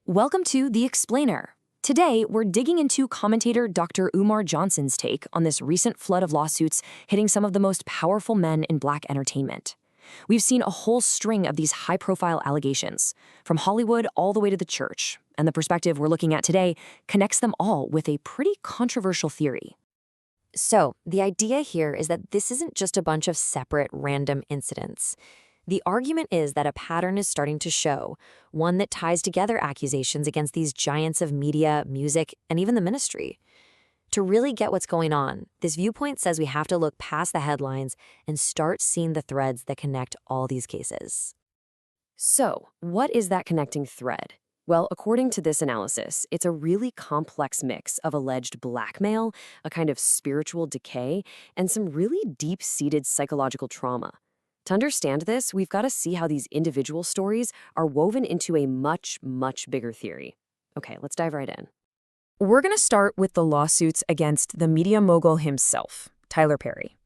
Welcome to The Explainer. Today, we're digging into commentator Dr. Umar Johnson's take on this recent flood of lawsuits hitting some of the most powerful men in Black entertainment. We've seen a whole string of these high-profile allegations, from Hollywood all the way to the church, and the perspective we're looking at today connects them all with a pretty controversial theory. So, the idea here is that this isn't just a bunch of separate, random incidents. The argument is that a pattern is starting to show, one that ties together accusations against these giants of media, music, and even the ministry. To really get what's going on, this viewpoint says we have to look past the headlines and start seeing the threads that connect all these cases. So, what is that connecting thread? Well, according to this analysis, it's a really complex mix of alleged blackmail, a kind of spiritual decay, and some really deep-seated psychological trauma. To understand this, we've got to see how these individual stories are woven into a much, much bigger theory. Okay, let's dive right in. We're going to start with the lawsuits against the media mogul himself, Tyler Perry.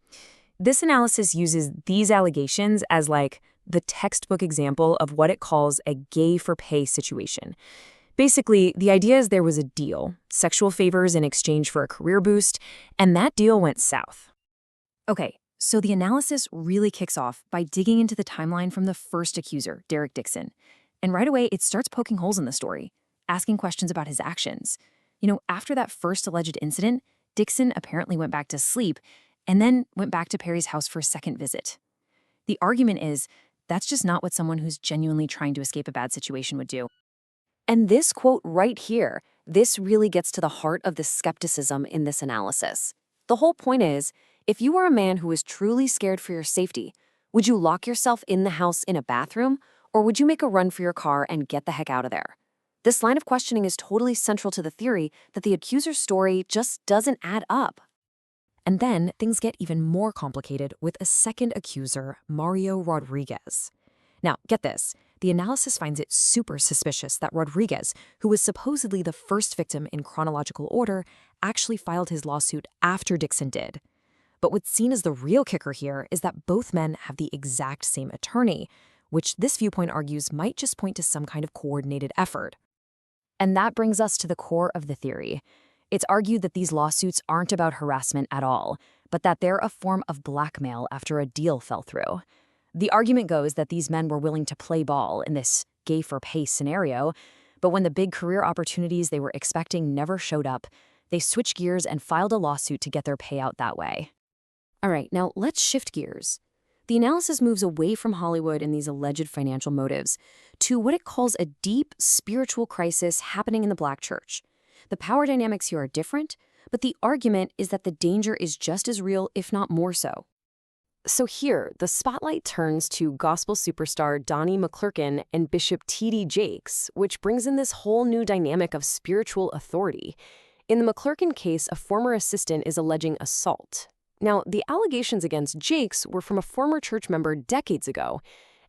This analysis uses these allegations as like the textbook example of what it calls a gay-for-pay situation. Basically, the idea is there was a deal, sexual favors in exchange for a career boost, and that deal went south. Okay. So the analysis really kicks off by digging into the timeline from the first accuser, Derek Dixon. And right away, it starts poking holes in the story, asking questions about his actions. After that first alleged incident, Dixon apparently went back to sleep and then went back to Perry's house for a second visit. The argument is that's just not what someone who's genuinely trying to escape a bad situation would do. And this quote right here, this really gets to the heart of the skepticism in this analysis. The whole point is, if you were a man who was truly scared for your safety, would you lock yourself in the house in a bathroom, or would you make a run for your car and get the heck out of there? This line of questioning is totally central to the theory that the accuser's story just doesn't add up. And then things get even more complicated with a second accuser, Mario Rodriguez. Now, get this. The analysis finds it super suspicious that Rodriguez, who was supposedly the first victim in chronological order, actually filed his lawsuit after Dixon did. But what's seen as the real kicker here is that both men have the exact same attorney, which this viewpoint argues might just point to some kind of coordinated effort. And that brings us to the core of the theory. It's argued that these lawsuits aren't about harassment at all, but that they're a form of blackmail after a deal fell through. The argument goes that these men were willing to play ball in this gay-for-pay scenario, but when the big career opportunities they were expecting never showed up, they switched gears and filed a lawsuit to get their payout that way. All right, now let's shift gears. The analysis moves away from Hollywood and these alleged financial motives to what it calls a deep spiritual crisis happening in the Black church. The power dynamics here are different, but the argument is that the danger is just as real, if not more so. So here, the spotlight turns to gospel superstar Donnie McClurkin and Bishop T.D. Jakes, which brings in this whole new dynamic of spiritual authority. In the McClurkin case, a former assistant is alleging assault. Now, the allegations against Jakes were from a former church member decades ago,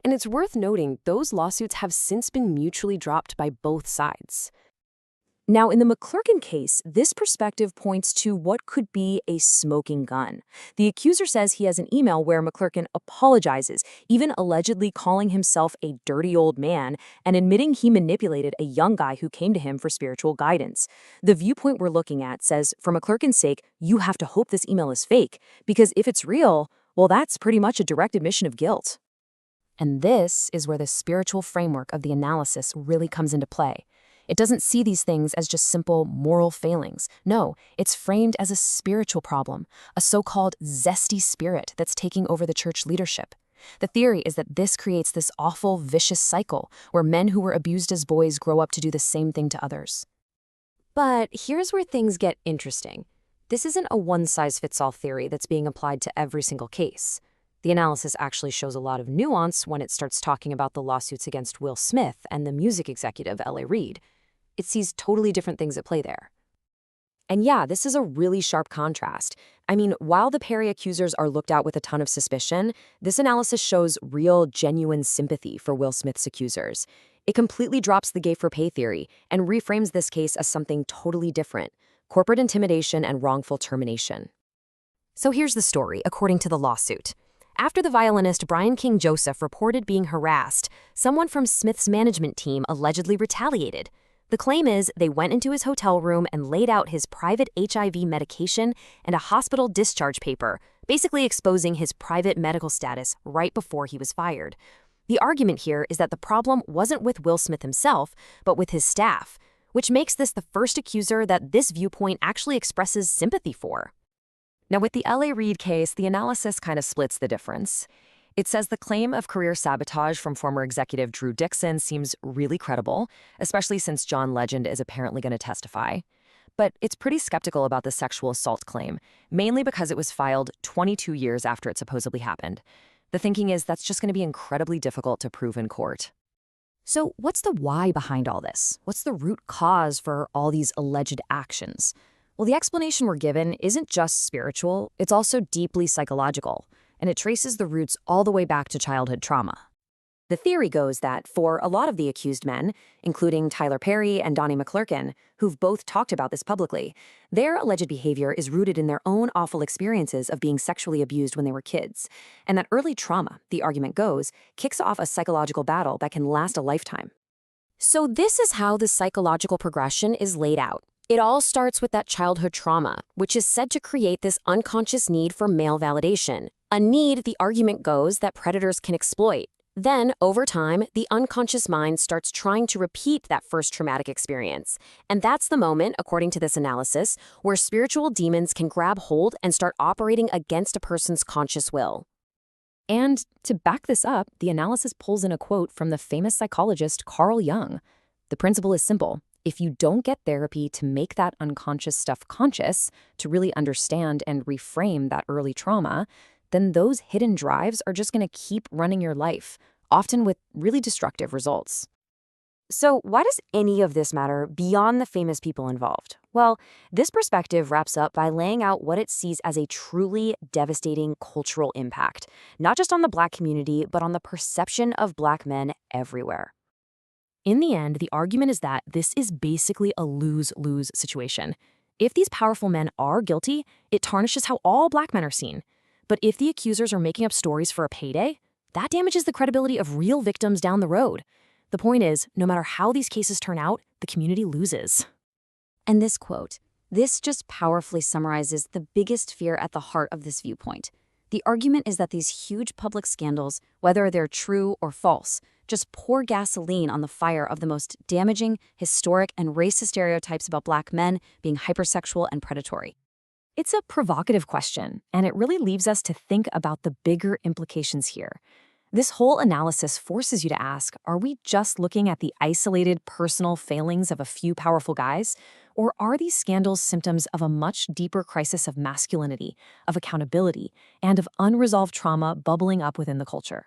and it's worth noting those lawsuits have since been mutually dropped by both sides. Now, in the McClurkin case, this perspective points to what could be a smoking gun. The accuser says he has an email where McClurkin apologizes, even allegedly calling himself a dirty old man and admitting he manipulated a young guy who came to him for spiritual guidance. The viewpoint we're looking at says, for McClurkin's sake, you have to hope this email is fake, because if it's real, well, that's pretty much a direct admission of guilt. And this is where the spiritual framework of the analysis really comes into play. It doesn't see these things as just simple moral failings. No, it's framed as a spiritual problem, a so-called zesty spirit that's taking over the church leadership. The theory is that this creates this awful, vicious cycle where men who were abused as boys grow up to do the same thing to others. But here's where things get interesting. This isn't a one-size-fits-all theory that's being applied to every single case. The analysis actually shows a lot of nuance when it starts talking about the lawsuits against Will Smith and the music executive L.A. Reid. It sees totally different things at play there. And yeah, this is a really sharp contrast. I mean, while the Perry accusers are looked at with a ton of suspicion, this analysis shows real, genuine sympathy for Will Smith's accusers. It completely drops the gay-for-pay theory and reframes this case as something totally different: corporate intimidation and wrongful termination. So here's the story, according to the lawsuit. After the violinist Brian King Joseph reported being harassed, someone from Smith's management team allegedly retaliated. The claim is they went into his hotel room and laid out his private HIV medication and a hospital discharge paper, basically exposing his private medical status right before he was fired. The argument here is that the problem wasn't with Will Smith himself, but with his staff, which makes this the first accuser that this viewpoint actually expresses sympathy for. Now, with the L.A. Reid case, the analysis kind of splits the difference. It says the claim of career sabotage from former executive Drew Dixon seems really credible, especially since John Legend is apparently going to testify. But it's pretty skeptical about the sexual assault claim, mainly because it was filed 22 years after it supposedly happened. The thinking is that's just going to be incredibly difficult to prove in court. So, what's the why behind all this? What's the root cause for all these alleged actions? Well, the explanation we're given isn't just spiritual, it's also deeply psychological, and it traces the roots all the way back to childhood trauma. The theory goes that for a lot of the accused men, including Tyler Perry and Donnie McClurkin, who've both talked about this publicly, their alleged behavior is rooted in their own awful experiences of being sexually abused when they were kids. And that early trauma, the argument goes, kicks off a psychological battle that can last a lifetime. So this is how the psychological progression is laid out. It all starts with that childhood trauma, which is said to create this unconscious need for male validation, a need the argument goes that predators can exploit. Then, over time, the unconscious mind starts trying to repeat that first traumatic experience. And that's the moment, according to this analysis, where spiritual demons can grab hold and start operating against a person's conscious will. And to back this up, the analysis pulls in a quote from the famous psychologist Carl Jung. The principle is simple. If you don't get therapy to make that unconscious stuff conscious, to really understand and reframe that early trauma, then those hidden drives are just going to keep running your life, often with really destructive results. So why does any of this matter beyond the famous people involved? Well, this perspective wraps up by laying out what it sees as a truly devastating cultural impact, not just on the Black community, but on the perception of Black men everywhere. In the end, the argument is that this is basically a lose-lose situation. If these powerful men are guilty, it tarnishes how all Black men are seen. But if the accusers are making up stories for a payday, that damages the credibility of real victims down the road. The point is, no matter how these cases turn out, the community loses. And this quote, this just powerfully summarizes the biggest fear at the heart of this viewpoint. The argument is that these huge public scandals, whether they're true or false, just pour gasoline on the fire of the most damaging, historic, and racist stereotypes about Black men being hypersexual and predatory. It's a provocative question, and it really leaves us to think about the bigger implications here. This whole analysis forces you to ask, are we just looking at the isolated personal failings of a few powerful guys? Or are these scandals symptoms of a much deeper crisis of masculinity, of accountability, and of unresolved trauma bubbling up within the culture?